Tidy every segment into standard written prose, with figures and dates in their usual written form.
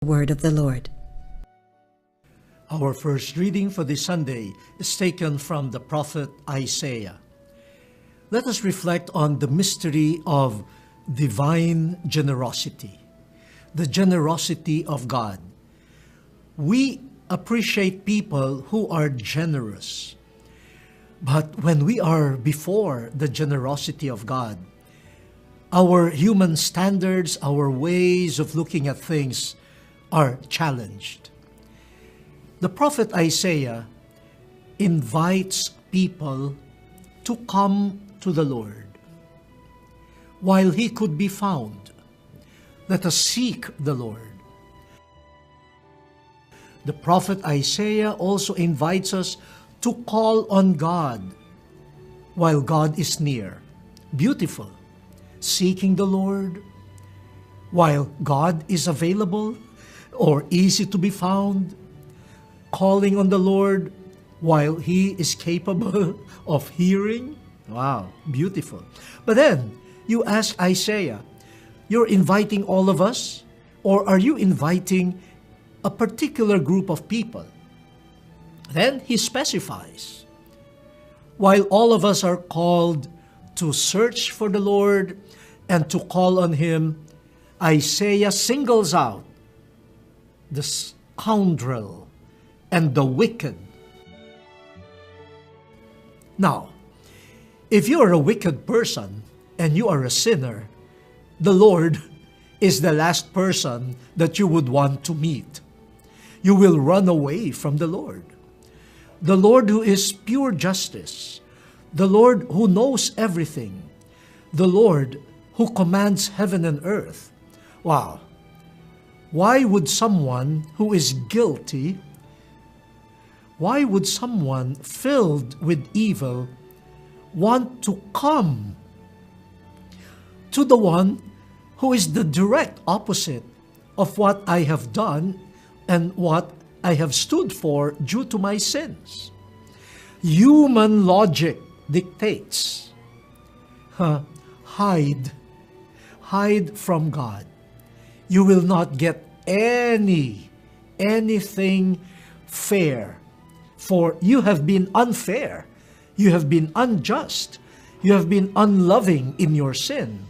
Word of the Lord. Our first reading for this Sunday is taken from the prophet Isaiah. Let us reflect on the mystery of divine generosity, the generosity of God. We appreciate people who are generous, but when we are before the generosity of God, our human standards, our ways of looking at things are challenged. The prophet Isaiah invites people to come to the Lord while he could be found. Let us seek the Lord. The prophet Isaiah also invites us to call on God while God is near. Beautiful. Seeking the Lord while God is available or easy to be found. Calling on the Lord while He is capable of hearing. Wow, beautiful. But then, you ask Isaiah, you're inviting all of us? Or are you inviting a particular group of people? Then he specifies. While all of us are called to search for the Lord and to call on Him, Isaiah singles out the scoundrel and the wicked. Now, if you are a wicked person and you are a sinner, the Lord is the last person that you would want to meet. You will run away from the Lord. The Lord who is pure justice, the Lord who knows everything, the Lord who commands heaven and earth. Wow! Why would someone who is guilty, why would someone filled with evil want to come to the one who is the direct opposite of what I have done and what I have stood for due to my sins? Human logic dictates, hide from God. You will not get anything fair, for you have been unfair, you have been unjust, you have been unloving in your sin.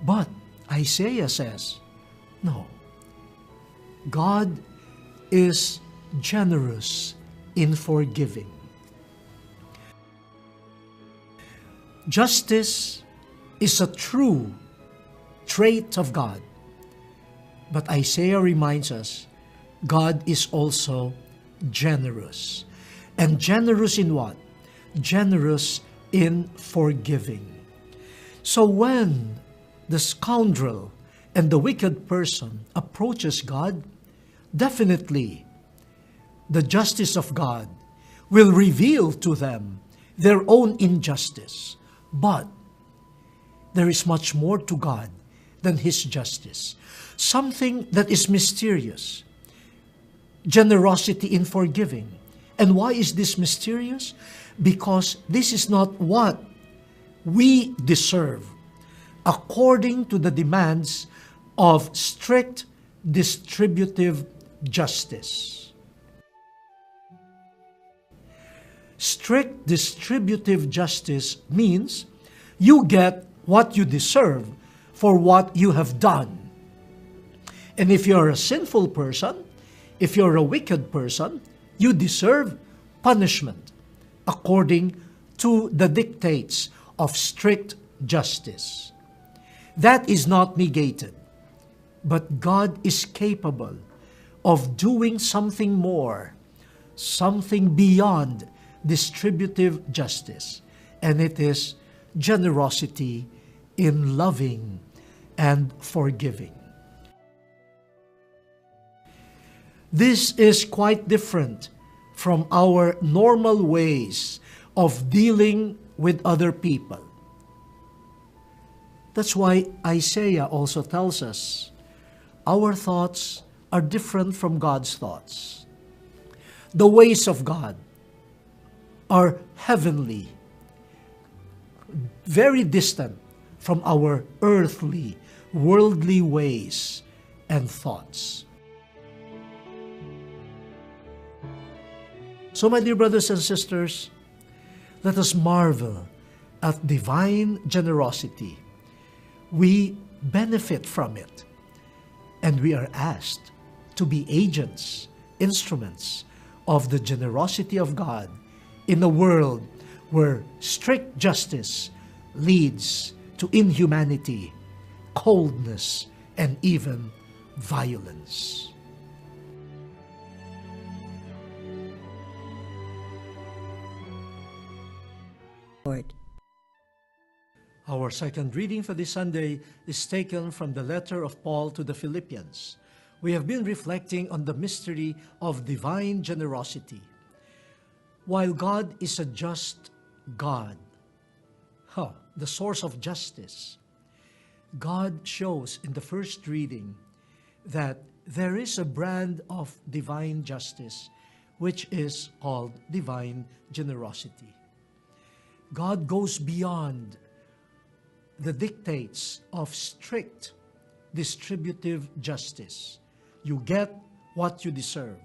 But Isaiah says, no, God is generous in forgiving. Justice is a true trait of God. But Isaiah reminds us, God is also generous. And generous in what? Generous in forgiving. So when the scoundrel and the wicked person approaches God, definitely the justice of God will reveal to them their own injustice. But there is much more to God than His justice. Something that is mysterious. Generosity in forgiving. And why is this mysterious? Because this is not what we deserve according to the demands of strict distributive justice. Strict distributive justice means you get what you deserve for what you have done. And if you're a sinful person, if you're a wicked person, you deserve punishment according to the dictates of strict justice. That is not negated, but God is capable of doing something more, something beyond distributive justice, and it is generosity in loving and forgiving. This is quite different from our normal ways of dealing with other people. That's why Isaiah also tells us our thoughts are different from God's thoughts. The ways of God are heavenly, very distant from our earthly, worldly ways and thoughts. So, my dear brothers and sisters, let us marvel at divine generosity. We benefit from it, and we are asked to be agents, instruments of the generosity of God in a world where strict justice leads to inhumanity, coldness, and even violence. Lord. Our second reading for this Sunday is taken from the letter of Paul to the Philippians. We have been reflecting on the mystery of divine generosity. While God is a just God, the source of justice, God shows in the first reading that there is a brand of divine justice which is called divine generosity. God goes beyond the dictates of strict distributive justice. You get what you deserve.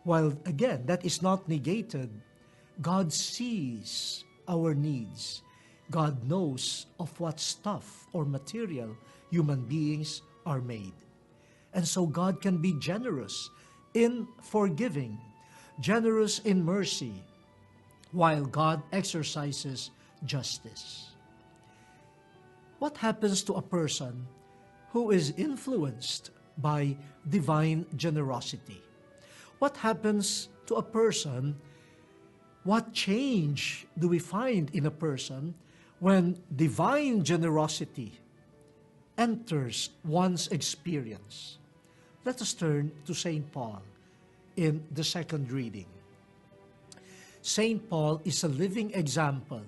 While again, that is not negated, God sees our needs. God knows of what stuff or material human beings are made. And so God can be generous in forgiving, generous in mercy, while God exercises justice. What happens to a person who is influenced by divine generosity? What happens to a person? What change do we find in a person when divine generosity enters one's experience? Let us turn to St. Paul in the second reading. St. Paul is a living example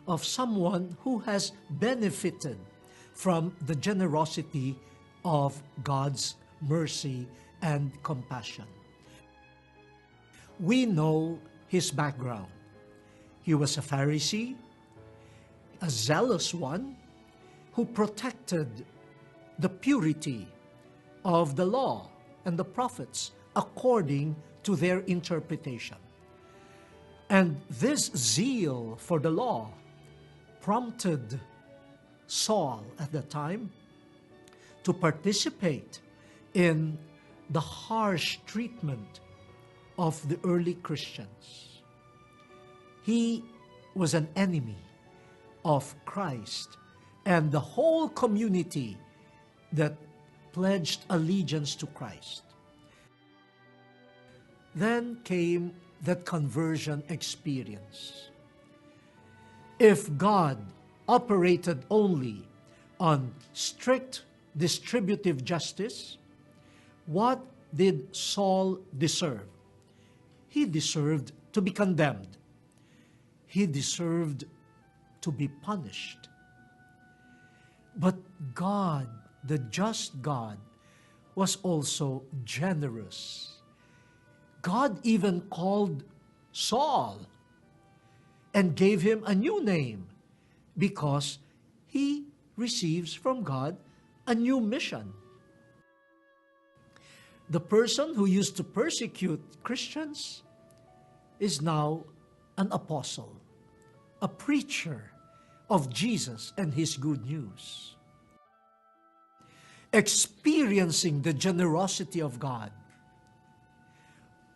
of someone who has benefited from the generosity of God's mercy and compassion. We know his background. He was a Pharisee, a zealous one who protected the purity of the law and the prophets according to their interpretation. And this zeal for the law prompted Saul at the time to participate in the harsh treatment of the early Christians. He was an enemy of Christ and the whole community that pledged allegiance to Christ. Then came that conversion experience. If God operated only on strict distributive justice, what did Saul deserve? He deserved to be condemned. He deserved to be punished. But God, the just God, was also generous. God even called Saul and gave him a new name because he receives from God a new mission. The person who used to persecute Christians is now an apostle, a preacher of Jesus and his good news. Experiencing the generosity of God,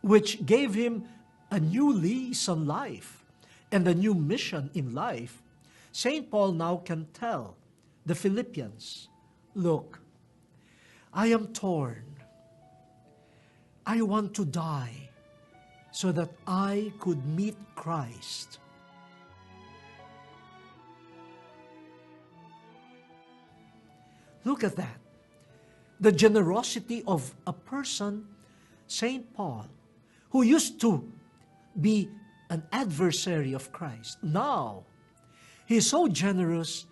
which gave him a new lease on life and a new mission in life, St. Paul now can tell the Philippians, look, I am torn. I want to die so that I could meet Christ. Look at that. The generosity of a person, St. Paul, who used to be an adversary of Christ. Now, he is so generous,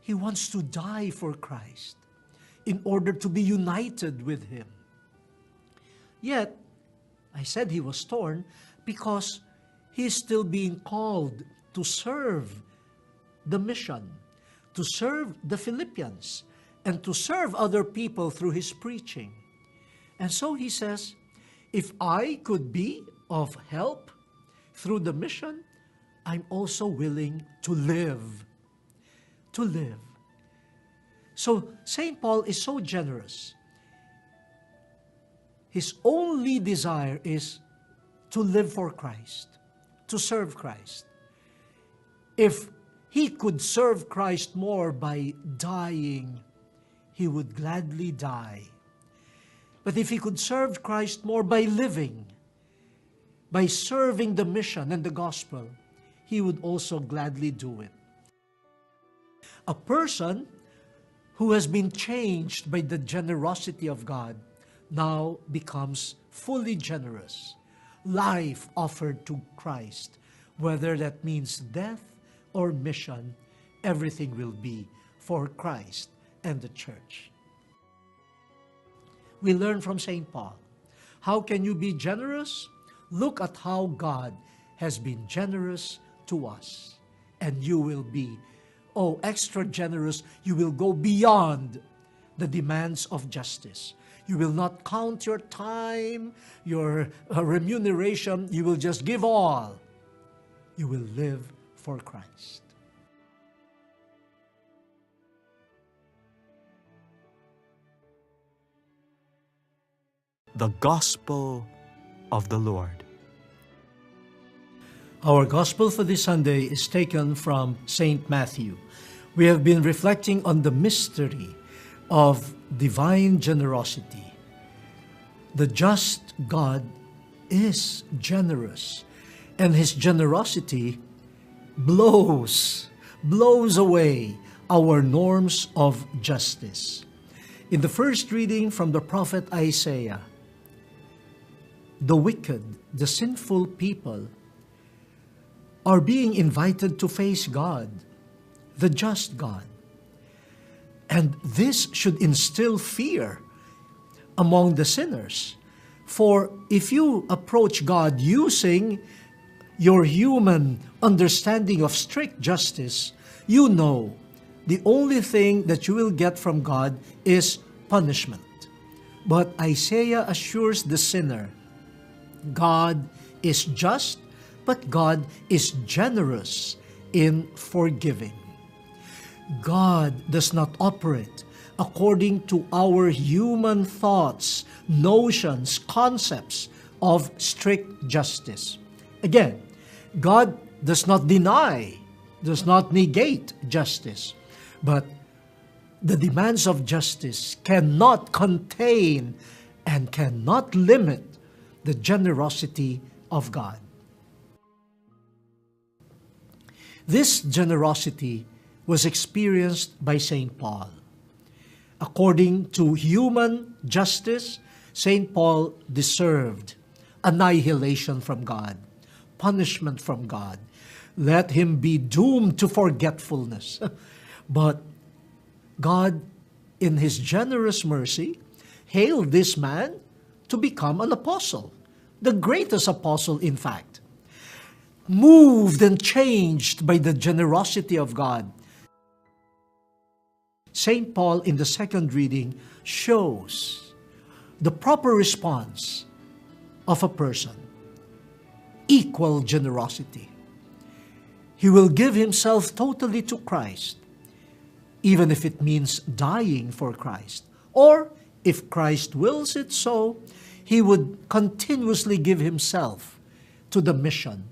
he wants to die for Christ in order to be united with him. Yet, I said he was torn because he is still being called to serve the mission, to serve the Philippians, and to serve other people through his preaching. And so he says, if I could be of help through the mission, I'm also willing to live. To live. So St. Paul is so generous. His only desire is to live for Christ, to serve Christ. If he could serve Christ more by dying, he would gladly die. But if he could serve Christ more by living, by serving the mission and the gospel, he would also gladly do it. A person who has been changed by the generosity of God now becomes fully generous. Life offered to Christ, whether that means death or mission, everything will be for Christ and the church. We learn from St. Paul. How can you be generous? Look at how God has been generous to us. And you will be, extra generous. You will go beyond the demands of justice. You will not count your time, your remuneration. You will just give all. You will live for Christ. The Gospel of the Lord. Our Gospel for this Sunday is taken from St. Matthew. We have been reflecting on the mystery of divine generosity. The just God is generous, and his generosity blows away our norms of justice. In the first reading from the prophet Isaiah, the wicked, the sinful people are being invited to face God, the just God. And this should instill fear among the sinners. For if you approach God using your human understanding of strict justice, you know the only thing that you will get from God is punishment. But Isaiah assures the sinner, God is just, but God is generous in forgiving. God does not operate according to our human thoughts, notions, concepts of strict justice. Again, God does not deny, does not negate justice, but the demands of justice cannot contain and cannot limit the generosity of God. This generosity was experienced by St. Paul. According to human justice, St. Paul deserved annihilation from God, punishment from God. Let him be doomed to forgetfulness. But God, in his generous mercy, hailed this man to become an apostle, the greatest apostle, in fact. Moved and changed by the generosity of God, St. Paul in the second reading shows the proper response of a person. Equal generosity. He will give himself totally to Christ, even if it means dying for Christ. Or, if Christ wills it so, he would continuously give himself to the mission.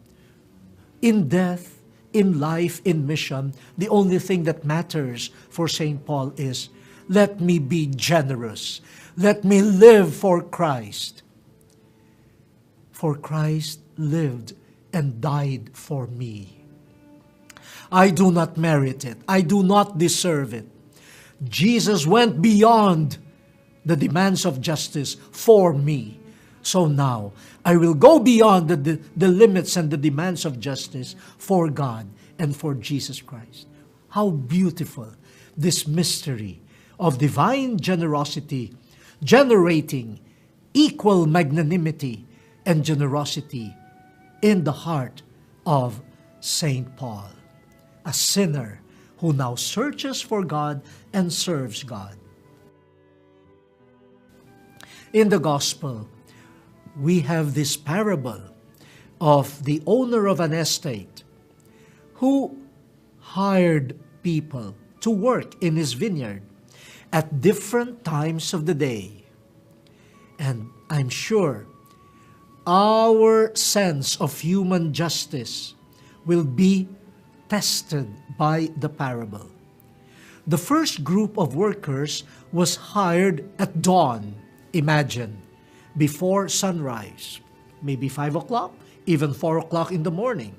In death, in life, in mission, the only thing that matters for St. Paul is, let me be generous. Let me live for Christ. For Christ lived and died for me. I do not merit it. I do not deserve it. Jesus went beyond the demands of justice for me. So now, I will go beyond the limits and the demands of justice for God and for Jesus Christ. How beautiful this mystery of divine generosity, generating equal magnanimity and generosity in the heart of St. Paul, a sinner who now searches for God and serves God. in the gospel, we have this parable of the owner of an estate who hired people to work in his vineyard at different times of the day. And I'm sure our sense of human justice will be tested by the parable. The first group of workers was hired at dawn, imagine, before sunrise, maybe 5 o'clock, even 4 o'clock in the morning.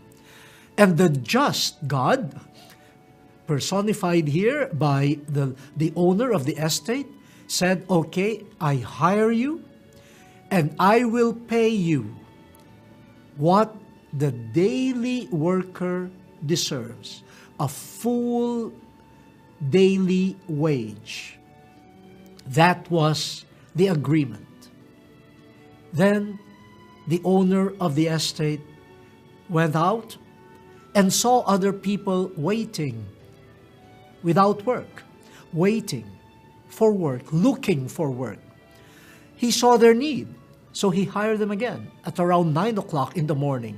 And the just God, personified here by the owner of the estate, said, okay, I hire you and I will pay you what the daily worker deserves, a full daily wage. That was the agreement. Then the owner of the estate went out and saw other people waiting without work, waiting for work, looking for work. He saw their need, so he hired them again at around 9 o'clock in the morning.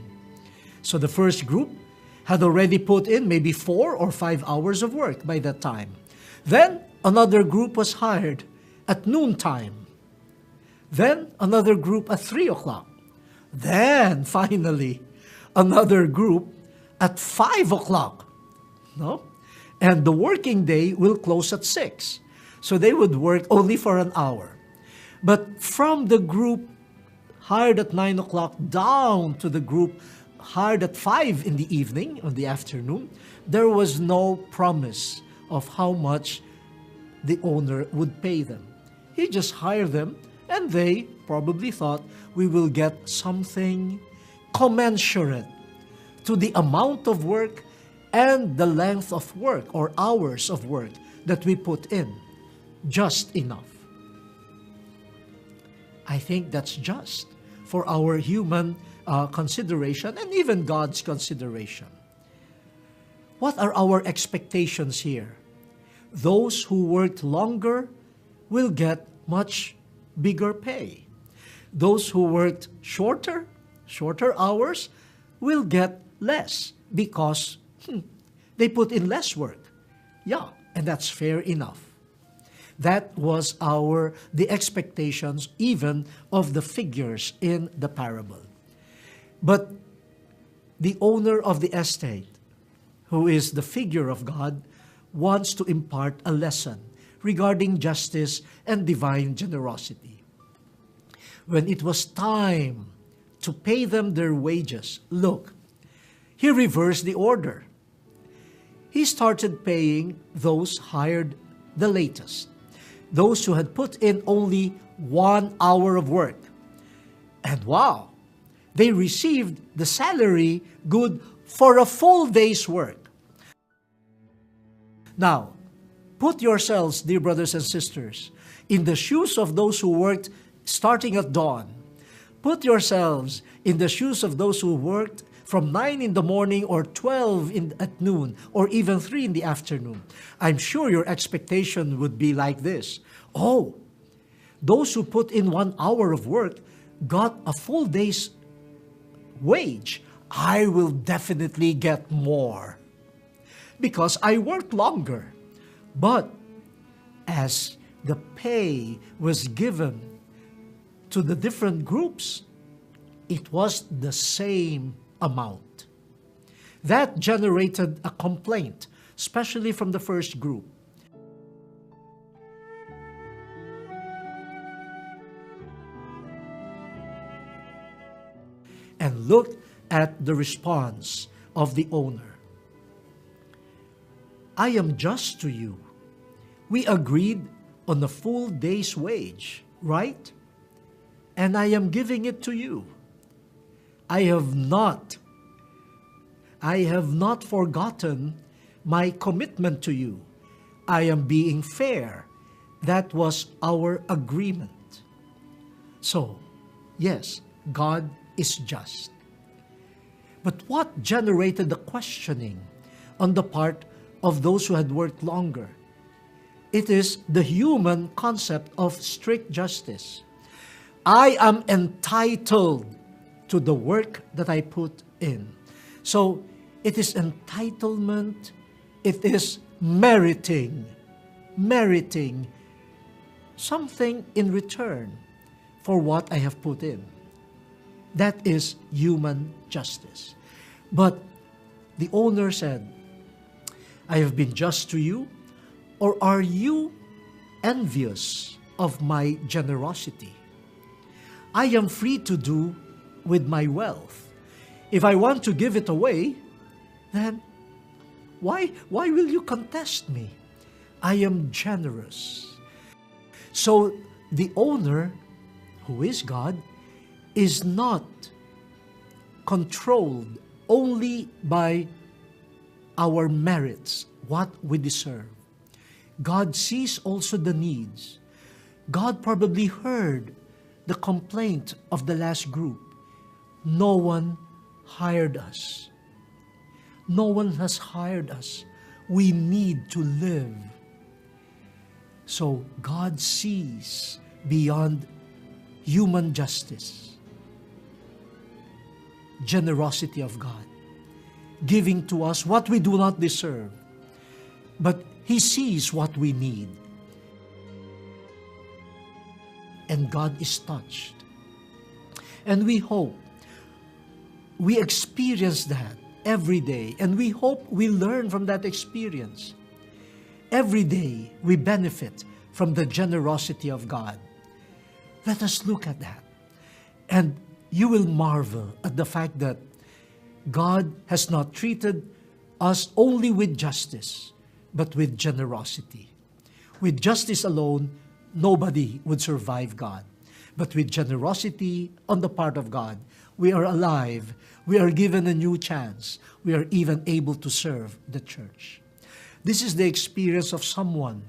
So the first group had already put in maybe 4 or 5 hours of work by that time. Then another group was hired at noontime. Then another group at 3 o'clock. Then finally another group at 5 o'clock. No? And the working day will close at 6. So they would work only for an hour. But from the group hired at 9 o'clock down to the group hired at 5 in the evening, or the afternoon, there was no promise of how much the owner would pay them. He just hired them, and they probably thought, we will get something commensurate to the amount of work and the length of work or hours of work that we put in. Just enough. I think that's just for our human consideration and even God's consideration. What are our expectations here? Those who worked longer will get much bigger pay. Those who worked shorter hours will get less because they put in less work. Yeah, and that's fair enough. That was the expectations even of the figures in the parable. But the owner of the estate, who is the figure of God, wants to impart a lesson regarding justice and divine generosity. When it was time to pay them their wages, look, he reversed the order. He started paying those hired the latest, those who had put in only 1 hour of work. And wow, they received the salary good for a full day's work. Now, put yourselves, dear brothers and sisters, in the shoes of those who worked starting at dawn. Put yourselves in the shoes of those who worked from 9 in the morning or 12 at noon or even 3 in the afternoon. I'm sure your expectation would be like this. Oh, those who put in 1 hour of work got a full day's wage. I will definitely get more because I worked longer. But as the pay was given to the different groups, it was the same amount. That generated a complaint, especially from the first group. And look at the response of the owner. I am just to you. We agreed on a full day's wage, right? And I am giving it to you. I have not forgotten my commitment to you. I am being fair. That was our agreement. So, yes, God is just. But what generated the questioning on the part of those who had worked longer? It is the human concept of strict justice. I am entitled to the work that I put in. So it is entitlement, it is meriting something in return for what I have put in. That is human justice. But the owner said, I have been just to you, or are you envious of my generosity? I am free to do with my wealth. If I want to give it away, then why will you contest me? I am generous. So the owner, who is God, is not controlled only by our merits, what we deserve. God sees also the needs. God probably heard the complaint of the last group. No one hired us. No one has hired us. We need to live. So God sees beyond human justice. Generosity of God, giving to us what we do not deserve, but He sees what we need. And God is touched. And we hope we experience that every day, and we hope we learn from that experience. Every day we benefit from the generosity of God. Let us look at that. And you will marvel at the fact that God has not treated us only with justice, but with generosity. With justice alone, nobody would survive God. But with generosity on the part of God, we are alive, we are given a new chance, we are even able to serve the church. This is the experience of someone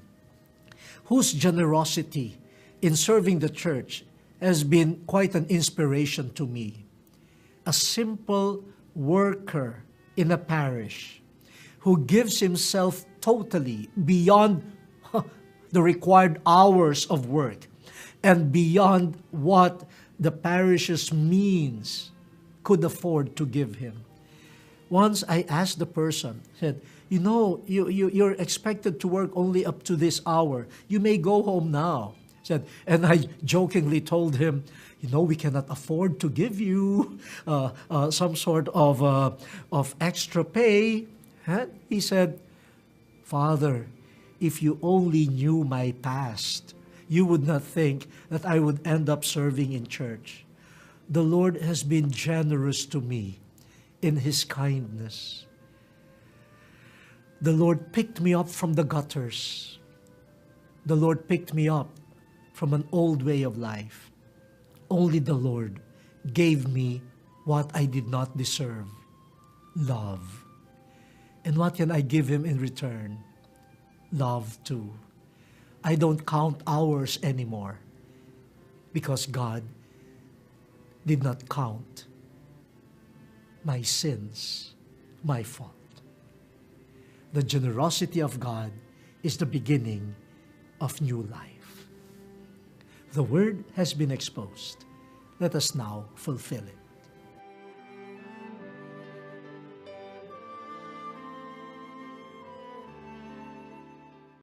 whose generosity in serving the church has been quite an inspiration to me. A simple worker in a parish who gives himself totally beyond the required hours of work and beyond what the parish's means could afford to give him. Once I asked the person, said, you know, you're expected to work only up to this hour. You may go home now. Said, and I jokingly told him, you know, we cannot afford to give you some sort of extra pay. And he said, Father, if you only knew my past, you would not think that I would end up serving in church. The Lord has been generous to me in His kindness. The Lord picked me up from the gutters. The Lord picked me up from an old way of life. Only the Lord gave me what I did not deserve, love. And what can I give Him in return? Love too. I don't count hours anymore because God did not count my sins, my fault. The generosity of God is the beginning of new life. The word has been exposed. Let us now fulfill it.